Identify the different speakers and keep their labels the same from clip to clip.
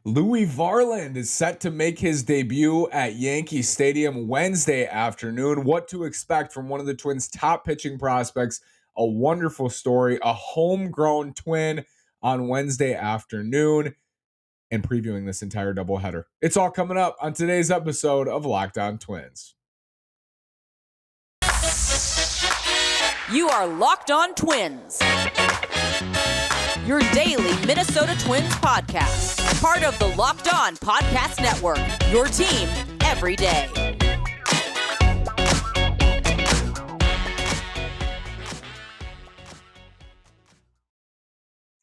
Speaker 1: Louie Varland is set to make his debut at Yankee Stadium Wednesday afternoon. What to expect from one of the Twins' top pitching prospects. A wonderful story, a homegrown Twin on Wednesday afternoon, and previewing this entire doubleheader. It's all coming up on today's episode of Locked On Twins.
Speaker 2: You are Locked On Twins, your daily Minnesota Twins podcast. Part of the Locked On Podcast Network, your team every day.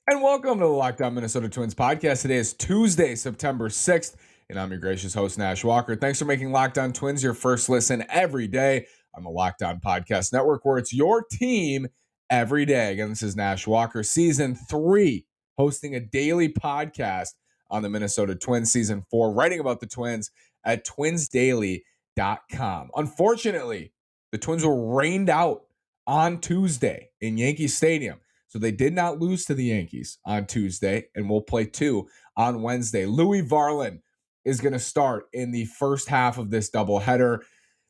Speaker 1: And welcome to the Locked On Minnesota Twins podcast. Today is Tuesday, September 6th, and I'm your gracious host, Nash Walker. Thanks for making Locked On Twins your first listen every day on the Locked On Podcast Network, where it's your team every day. Again, this is Nash Walker, Season 3, hosting a daily podcast on the Minnesota Twins, Season 4, writing about the Twins at twinsdaily.com. Unfortunately, the Twins were rained out on Tuesday in Yankee Stadium. So they did not lose to the Yankees on Tuesday, and we'll play 2 on Wednesday. Louie Varland is going to start in the first half of this doubleheader.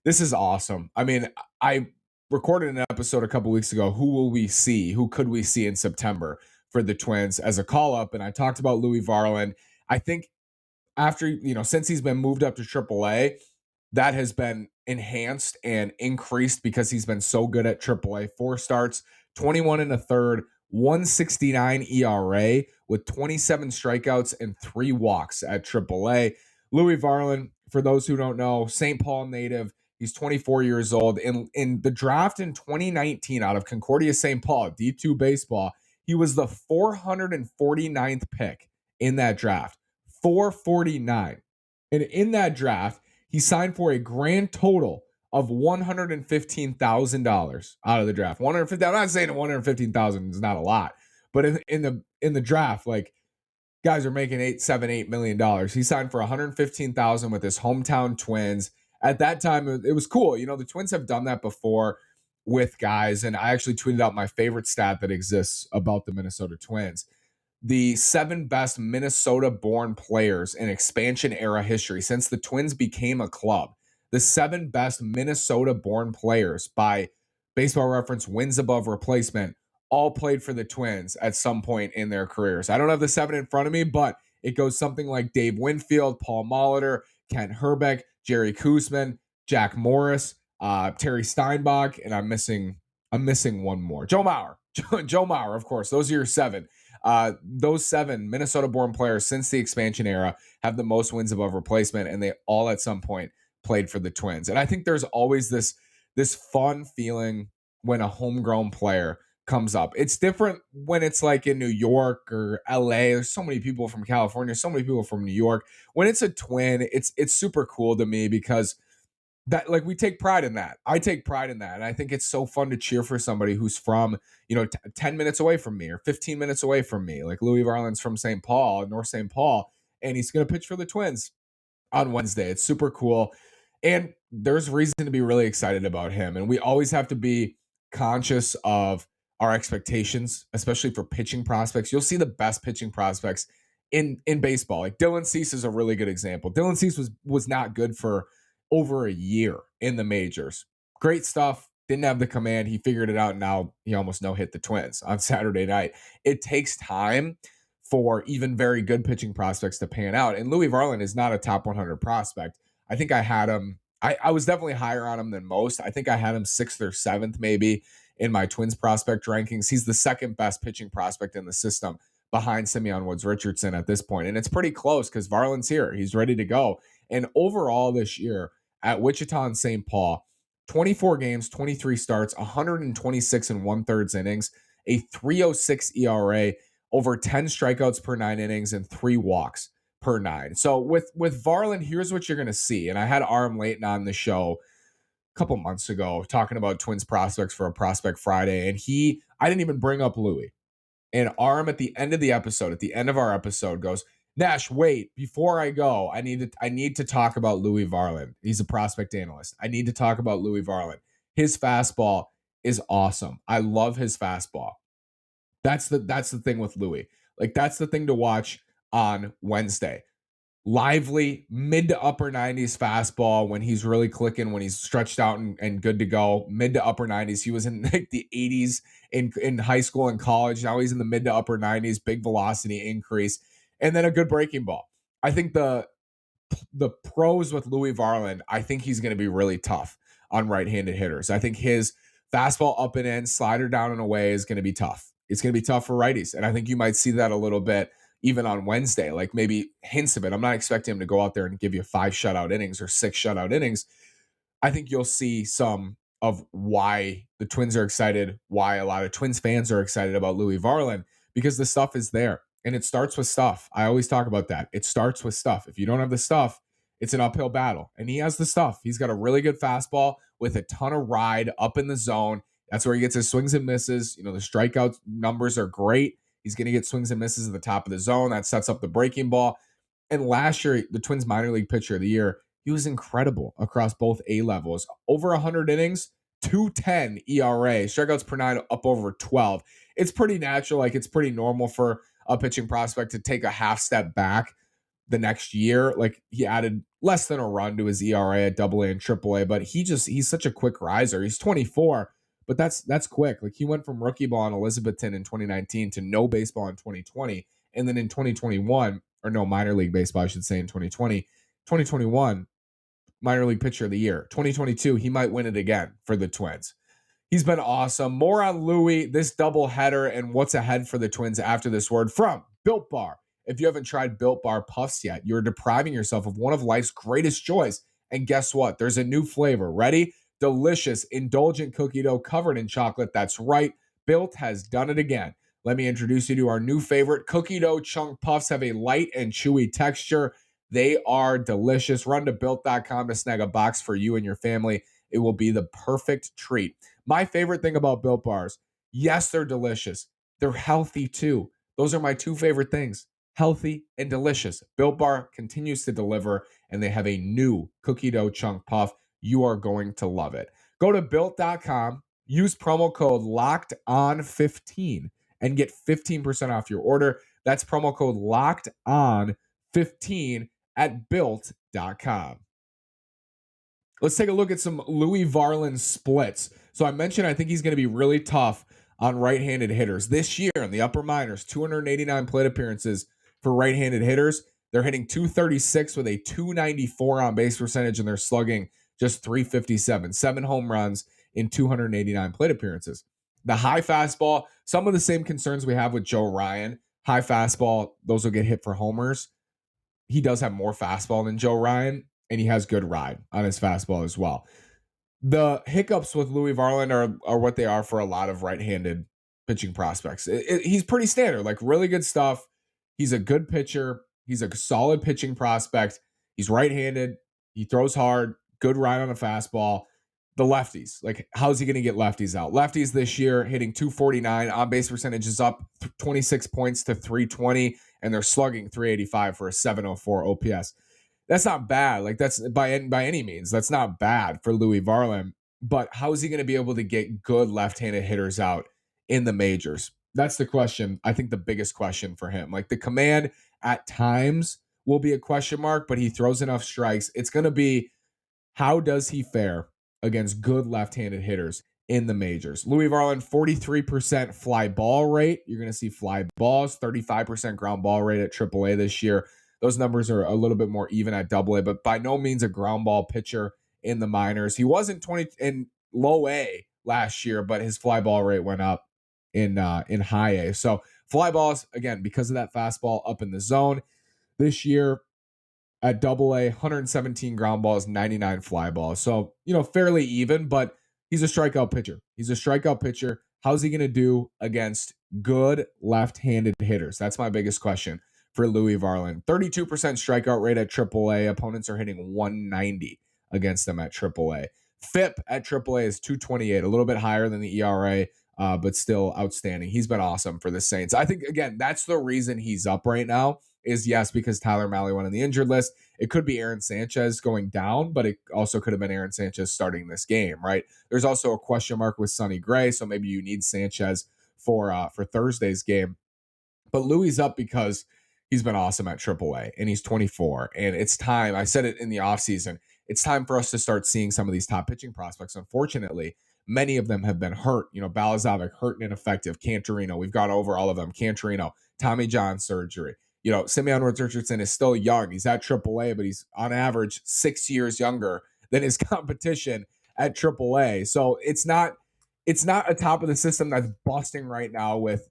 Speaker 1: This is awesome. I mean, I recorded an episode a couple weeks ago. Who will we see? Who could we see in September for the Twins as a call-up? And I talked about Louie Varland. I think after, since he's been moved up to AAA, that has been enhanced and increased because he's been so good at AAA. 4 starts, 21 and a third, 169 ERA with 27 strikeouts and 3 walks at AAA. Louie Varland, for those who don't know, St. Paul native. He's 24 years old. In the draft in 2019 out of Concordia St. Paul, D2 baseball, he was the 449th pick in that draft. 449. And in that draft, he signed for a grand total of $115,000 out of the draft. I'm not saying $115,000 is not a lot, but in the draft, like, guys are making $8 million. He signed for $115,000 with his hometown Twins. At that time, it was cool. The Twins have done that before with guys, and I actually tweeted out my favorite stat that exists about the Minnesota Twins. The 7 best Minnesota-born players in expansion era history since the Twins became a club. The 7 best Minnesota-born players by Baseball Reference wins above replacement all played for the Twins at some point in their careers. I don't have the 7 in front of me, but it goes something like Dave Winfield, Paul Molitor, Kent Herbeck, Jerry Koosman, Jack Morris, Terry Steinbach, and I'm missing one more. Joe Mauer. Joe Mauer, of course. Those are your 7. Those 7 Minnesota-born players since the expansion era have the most wins above replacement, and they all at some point played for the Twins. And I think there's always this fun feeling when a homegrown player comes up. It's different when it's like in New York or LA. There's so many people from California, so many people from New York. When it's a Twin, it's super cool to me because that, like, we take pride in that. I take pride in that. And I think it's so fun to cheer for somebody who's from, 10 minutes away from me or 15 minutes away from me. Like Louie Varland's from St. Paul, North St. Paul, and he's going to pitch for the Twins on Wednesday. It's super cool. And there's reason to be really excited about him. And we always have to be conscious of our expectations, especially for pitching prospects. You'll see the best pitching prospects in baseball. Like Dylan Cease is a really good example. Dylan Cease was not good for over a year in the majors. Great stuff. Didn't have the command. He figured it out. Now he almost hit the Twins on Saturday night. It takes time for even very good pitching prospects to pan out. And Louie Varland is not a top 100 prospect. I think I had him. I was definitely higher on him than most. I think I had him 6th or 7th maybe in my Twins prospect rankings. He's the 2nd best pitching prospect in the system behind Simeon Woods Richardson at this point. And it's pretty close because Varland's here. He's ready to go. And overall this year at Wichita and St. Paul, 24 games, 23 starts, 126 and 1/3 innings, a 3.06 ERA, over 10 strikeouts per 9 innings, and 3 walks per 9. So with Varland, here's what you're going to see. And I had Aram Layton on the show a couple months ago talking about Twins prospects for a Prospect Friday. And I didn't even bring up Louie. And Aram at the end of our episode goes, Nash, wait, before I go, I need to talk about Louie Varland. He's a prospect analyst. I need to talk about Louie Varland. His fastball is awesome. I love his fastball. That's the thing with Louie. Like, that's the thing to watch on Wednesday. lively, mid to upper 90s fastball when he's really clicking, when he's stretched out and good to go. Mid to upper 90s. He was in like the 80s in high school and college. Now he's in the mid to upper 90s, big velocity increase, and then a good breaking ball. I think the pros with Louie Varland, I think he's going to be really tough on right-handed hitters. I think his fastball up and in, slider down and away is going to be tough. It's going to be tough for righties. And I think you might see that a little bit even on Wednesday, like maybe hints of it. I'm not expecting him to go out there and give you 5 shutout innings or 6 shutout innings. I think you'll see some of why the Twins are excited, why a lot of Twins fans are excited about Louie Varland, because the stuff is there. And it starts with stuff. I always talk about that. It starts with stuff. If you don't have the stuff, it's an uphill battle. And he has the stuff. He's got a really good fastball with a ton of ride up in the zone. That's where he gets his swings and misses. You know, the strikeout numbers are great. He's going to get swings and misses at the top of the zone. That sets up the breaking ball. And last year, the Twins minor league pitcher of the year, he was incredible across both A levels. Over 100 innings, 2.10 ERA, strikeouts per 9 up over 12. It's pretty natural. Like, it's pretty normal for a pitching prospect to take a half step back the next year. Like, he added less than a run to his ERA at AA and AAA, but he's such a quick riser. He's 24, but that's quick. Like, he went from rookie ball in Elizabethton in 2019 to no baseball in 2020. And then in 2021, or no, minor league baseball, I should say, in 2020, 2021, minor league pitcher of the year. 2022, he might win it again for the Twins. He's been awesome. More on Louie, this doubleheader, and what's ahead for the Twins after this word from Built Bar. If you haven't tried Built Bar Puffs yet, you're depriving yourself of one of life's greatest joys. And guess what? There's a new flavor. Ready? Delicious, indulgent cookie dough covered in chocolate. That's right. Built has done it again. Let me introduce you to our new favorite. Cookie dough chunk puffs have a light and chewy texture. They are delicious. Run to built.com to snag a box for you and your family. It will be the perfect treat. My favorite thing about Built Bars, yes, they're delicious. They're healthy too. Those are my 2 favorite things, healthy and delicious. Built Bar continues to deliver, and they have a new cookie dough chunk puff. You are going to love it. Go to built.com, use promo code LOCKEDON15 and get 15% off your order. That's promo code LOCKEDON15 at built.com. Let's take a look at some Louie Varland splits. So I mentioned I think he's going to be really tough on right-handed hitters. This year in the upper minors, 289 plate appearances for right-handed hitters. They're hitting 236 with a 294 on base percentage, and they're slugging just 357. 7 home runs in 289 plate appearances. The high fastball, some of the same concerns we have with Joe Ryan. High fastball, those will get hit for homers. He does have more fastball than Joe Ryan, and he has good ride on his fastball as well. The hiccups with Louie Varland are what they are for a lot of right-handed pitching prospects. He's pretty standard, like really good stuff. He's a good pitcher. He's a solid pitching prospect. He's right-handed. He throws hard, good ride on a fastball. The lefties, like how's he going to get lefties out? Lefties this year hitting 249, on base percentage is up 26 points to 320, and they're slugging 385 for a 704 OPS. That's not bad. Like, that's by any means, that's not bad for Louie Varland. But how is he going to be able to get good left-handed hitters out in the majors? That's the question. I think the biggest question for him. Like, the command at times will be a question mark, but he throws enough strikes. It's going to be, how does he fare against good left-handed hitters in the majors? Louie Varland, 43% fly ball rate. You're going to see fly balls, 35% ground ball rate at AAA this year. Those numbers are a little bit more even at AA, but by no means a ground ball pitcher in the minors. He wasn't 20 in low A last year, but his fly ball rate went up in high A. So fly balls, again, because of that fastball up in the zone. This year at AA, 117 ground balls, 99 fly balls. So, fairly even, but he's a strikeout pitcher. How's he going to do against good left-handed hitters? That's my biggest question for Louie Varland. 32% strikeout rate at AAA. Opponents are hitting 190 against them at AAA. FIP at AAA is 228, a little bit higher than the ERA, but still outstanding. He's been awesome for the Saints. I think, again, that's the reason he's up right now is, yes, because Tyler Mahle went on the injured list. It could be Aaron Sanchez going down, but it also could have been Aaron Sanchez starting this game, right? There's also a question mark with Sonny Gray, so maybe you need Sanchez for Thursday's game. But Louie's up because he's been awesome at AAA, and he's 24. And it's time. I said it in the offseason. It's time for us to start seeing some of these top pitching prospects. Unfortunately, many of them have been hurt. Balazovic hurt and ineffective. Cantorino, we've gone over all of them. Cantorino, Tommy John surgery. Simeon Richardson is still young. He's at AAA, but he's on average 6 years younger than his competition at AAA. So it's not a top of the system that's busting right now with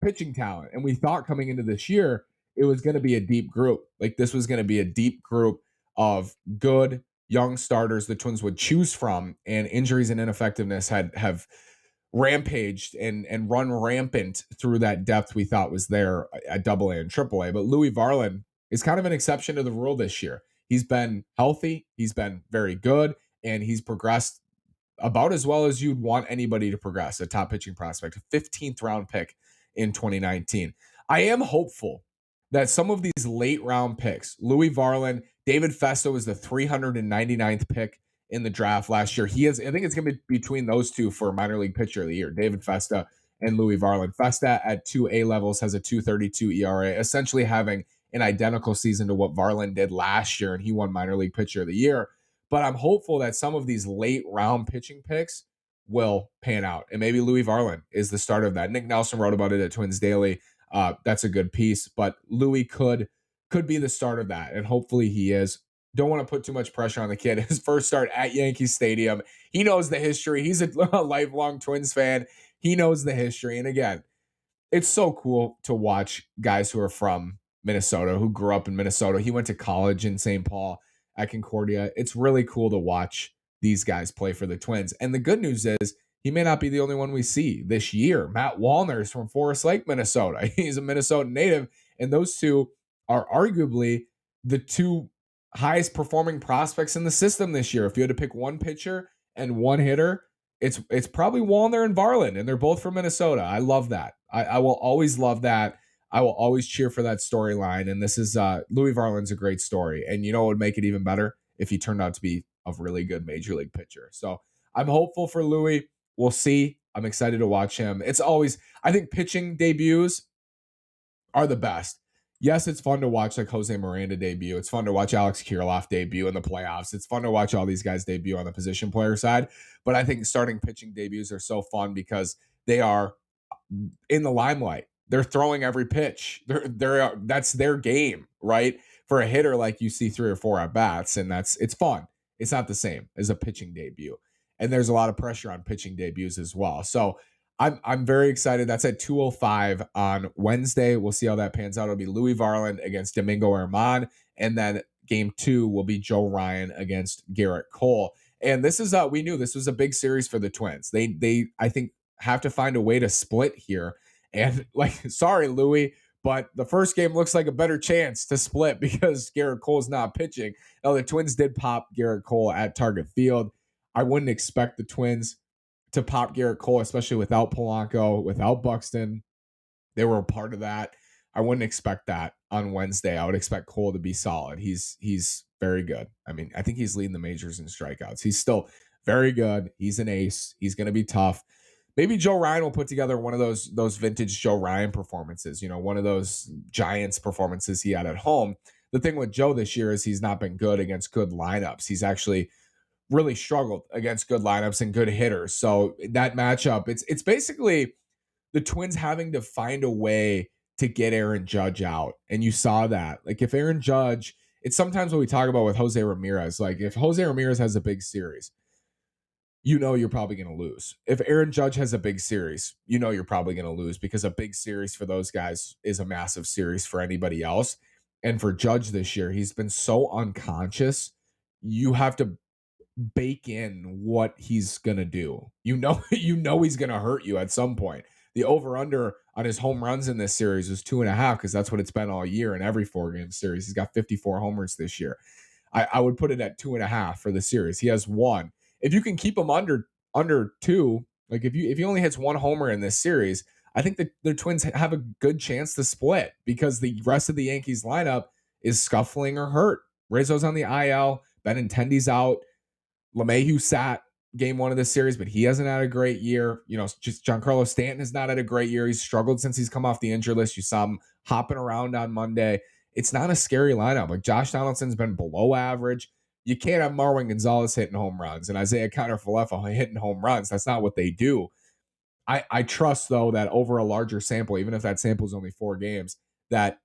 Speaker 1: pitching talent. And we thought coming into this year, it was going to be a deep group. Like this was going to be a deep group of good young starters the Twins would choose from, and injuries and ineffectiveness have rampaged and run rampant through that depth we thought was there at AA and AAA. But Louie Varland is kind of an exception to the rule this year. He's been healthy, he's been very good, and he's progressed about as well as you'd want anybody to progress, a top pitching prospect, a 15th round pick in 2019. I am hopeful that some of these late round picks, Louie Varland, David Festa was the 399th pick in the draft last year. I think it's going to be between those two for minor league pitcher of the year, David Festa and Louie Varland. Festa at 2A levels has a 2.32 ERA, essentially having an identical season to what Varland did last year, and he won minor league pitcher of the year. But I'm hopeful that some of these late round pitching picks will pan out. And maybe Louie Varland is the start of that. Nick Nelson wrote about it at Twins Daily. That's a good piece, but Louie could be the start of that. And hopefully he is. Don't want to put too much pressure on the kid. His first start at Yankee Stadium. He knows the history. He's a lifelong Twins fan. He knows the history. And again, it's so cool to watch guys who are from Minnesota, who grew up in Minnesota. He went to college in St. Paul at Concordia. It's really cool to watch these guys play for the Twins. And the good news is he may not be the only one we see this year. Matt Wallner is from Forest Lake, Minnesota. He's a Minnesota native. And those two are arguably the two highest performing prospects in the system this year. If you had to pick one pitcher and one hitter, it's probably Wallner and Varland, and they're both from Minnesota. I love that. I will always love that. I will always cheer for that storyline. And this is Louie Varland's a great story. And you know what would make it even better? If he turned out to be a really good major league pitcher. So I'm hopeful for Louie. We'll see. I'm excited to watch him. I think pitching debuts are the best. Yes, it's fun to watch like Jose Miranda debut. It's fun to watch Alex Kirilloff debut in the playoffs. It's fun to watch all these guys debut on the position player side. But I think starting pitching debuts are so fun because they are in the limelight. They're throwing every pitch. That's their game, right? For a hitter, like you see 3 or 4 at bats, and it's fun. It's not the same as a pitching debut. And there's a lot of pressure on pitching debuts as well. So I'm very excited. That's at 2:05 on Wednesday. We'll see how that pans out. It'll be Louie Varland against Domingo Germán, and then game 2 will be Joe Ryan against Garrett Cole. And this is we knew this was a big series for the Twins. They I think have to find a way to split here. And sorry, Louie, but the first game looks like a better chance to split because Garrett Cole's not pitching. Now the Twins did pop Garrett Cole at Target Field. I wouldn't expect the Twins to pop Garrett Cole, especially without Polanco, without Buxton. They were a part of that. I wouldn't expect that on Wednesday. I would expect Cole to be solid. He's very good. I mean, I think he's leading the majors in strikeouts. He's still very good. He's an ace. He's going to be tough. Maybe Joe Ryan will put together one of those vintage Joe Ryan performances, one of those Giants performances he had at home. The thing with Joe this year is he's not been good against good lineups. He's actually really struggled against good lineups and good hitters. So that matchup, it's basically the Twins having to find a way to get Aaron Judge out. And you saw that. Like if Aaron Judge, it's sometimes what we talk about with Jose Ramirez. Like if Jose Ramirez has a big series, you're probably going to lose. If Aaron Judge has a big series, you're probably going to lose because a big series for those guys is a massive series for anybody else. And for Judge this year, he's been so unconscious. You have to bake in what he's gonna do. He's gonna hurt you at some point. The over/under on his home runs in this series was 2.5 because that's what it's been all year in every 4-game series. He's got 54 homers this year. I would put it at 2.5 for the series. He has 1. If you can keep him under 2, like if he only hits 1 homer in this series, I think the Twins have a good chance to split because the rest of the Yankees lineup is scuffling or hurt. Rizzo's on the IL. Benintendi's out. LeMahieu sat game 1 of this series, but he hasn't had a great year. Just Giancarlo Stanton has not had a great year. He's struggled since he's come off the injury list. You saw him hopping around on Monday. It's not a scary lineup. Like Josh Donaldson's been below average. You can't have Marwin Gonzalez hitting home runs and Isaiah Kiner-Falefa hitting home runs. That's not what they do. I trust, though, that over a larger sample, even if that sample is only 4 games, that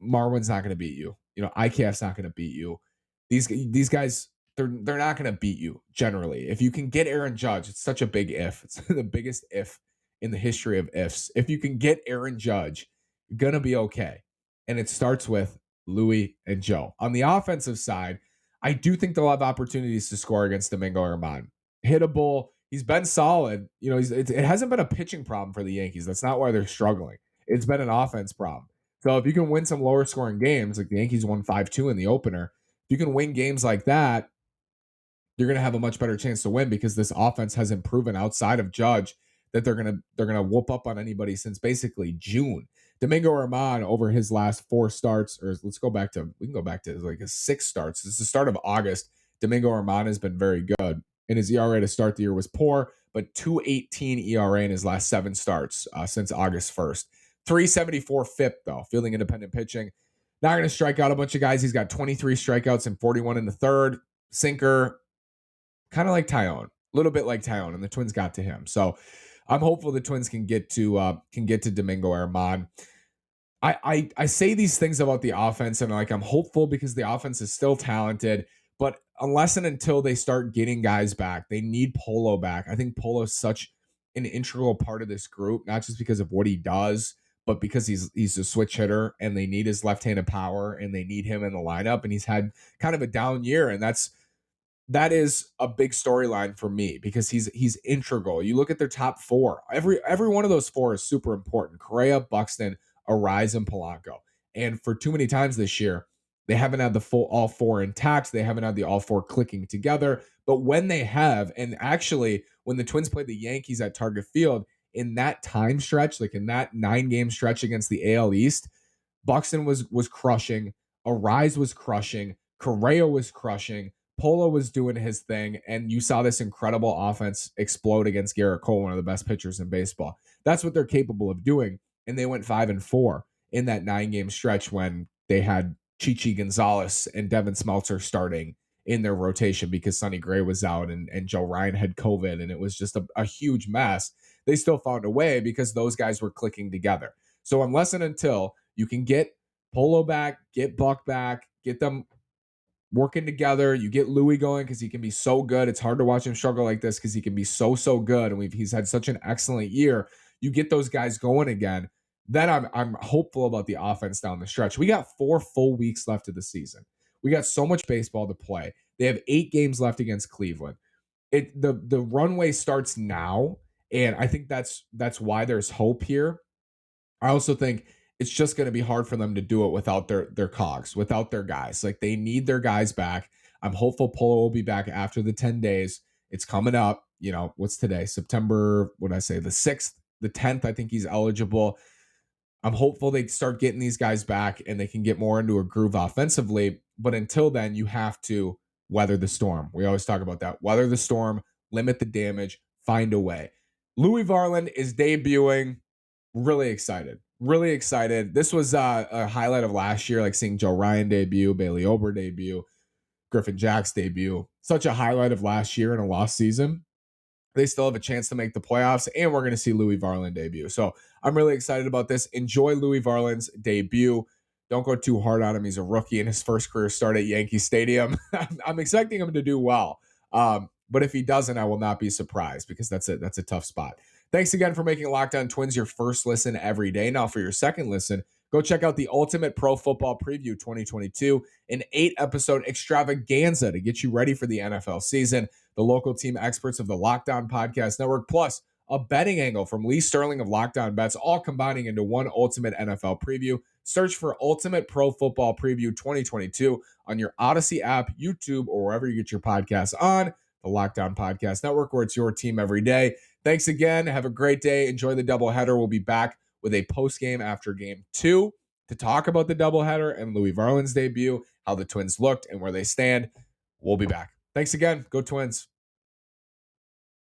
Speaker 1: Marwin's not going to beat you. IKF's not going to beat you. These guys, they're not going to beat you generally. If you can get Aaron Judge, it's such a big if. It's the biggest if in the history of ifs. If you can get Aaron Judge, you're going to be okay. And it starts with Louie and Joe. On the offensive side, I do think they'll have opportunities to score against Domingo Germán. Hittable. He's been solid. It hasn't been a pitching problem for the Yankees. That's not why they're struggling. It's been an offense problem. So if you can win some lower scoring games, like the Yankees won 5-2 in the opener, if you can win games like that, you're going to have a much better chance to win because this offense hasn't proven outside of Judge that they're going to whoop up on anybody since basically June. Domingo Germán over his last 4 starts, or we can go back to like his 6 starts. This is the start of August. Domingo Germán has been very good, and his ERA to start the year was poor, but 2.18 ERA in his last 7 starts since August 1st. 374 FIP, though, fielding independent pitching. Not going to strike out a bunch of guys. He's got 23 strikeouts and 41 in the third. Sinker, kind of like Tyone, a little bit like Tyone, and the Twins got to him. So I'm hopeful the Twins can get to Domingo Germán. I say these things about the offense, and I'm hopeful because the offense is still talented, but unless and until they start getting guys back, they need Polo back. I think Polo is such an integral part of this group, not just because of what he does, but because he's a switch hitter and they need his left-handed power and they need him in the lineup. And he's had kind of a down year, and that is a big storyline for me because he's integral. You look at their top 4. Every one of those 4 is super important. Correa, Buxton, Arise, and Polanco. And for too many times this year, they haven't had all 4 intact. They haven't had the all 4 clicking together. But when they have, and actually when the Twins played the Yankees at Target Field, in that time stretch, like in that 9-game stretch against the AL East, Buxton was crushing. Arise was crushing. Correa was crushing. Polo was doing his thing, and you saw this incredible offense explode against Garrett Cole, one of the best pitchers in baseball. That's what they're capable of doing, and they went 5-4 in that 9-game stretch when they had Chichi Gonzalez and Devin Smeltzer starting in their rotation because Sonny Gray was out and Joe Ryan had COVID, and it was just a huge mess. They still found a way because those guys were clicking together. So unless and until you can get Polo back, get Buck back, get them working together, you get Louie going because he can be so good. It's hard to watch him struggle like this because he can be so good, and he's had such an excellent year. You get those guys going again, then I'm hopeful about the offense down the stretch. We got 4 full weeks left of the season. We got so much baseball to play. They have 8 games left against Cleveland. The runway starts now, and I think that's why there's hope here. I also think it's just going to be hard for them to do it without their cogs, without their guys. Like, they need their guys back. I'm hopeful Polo will be back after the 10 days. It's coming up. What's today? September, what did I say? The 6th, the 10th, I think he's eligible. I'm hopeful they start getting these guys back and they can get more into a groove offensively. But until then, you have to weather the storm. We always talk about that. Weather the storm, limit the damage, find a way. Louie Varland is debuting. Really excited. Really excited. This was a highlight of last year, like seeing Joe Ryan debut, Bailey Ober debut, Griffin Jack's debut. Such a highlight of last year in a lost season. They still have a chance to make the playoffs, and we're going to see Louie Varland debut. So I'm really excited about this. Enjoy Louie Varland's debut. Don't go too hard on him. He's a rookie in his first career start at Yankee Stadium. I'm expecting him to do well. But if he doesn't, I will not be surprised because that's a tough spot. Thanks again for making Locked On Twins your first listen every day. Now for your second listen, go check out the Ultimate Pro Football Preview 2022, an 8-episode extravaganza to get you ready for the NFL season. The local team experts of the Locked On Podcast Network, plus a betting angle from Lee Sterling of Locked On Bets, all combining into one ultimate NFL preview. Search for Ultimate Pro Football Preview 2022 on your Odyssey app, YouTube, or wherever you get your podcasts on. The Locked On Podcast Network, where it's your team every day. Thanks again. Have a great day. Enjoy the doubleheader. We'll be back with a post-game after Game 2 to talk about the doubleheader and Louie Varland's debut, how the Twins looked, and where they stand. We'll be back. Thanks again. Go Twins.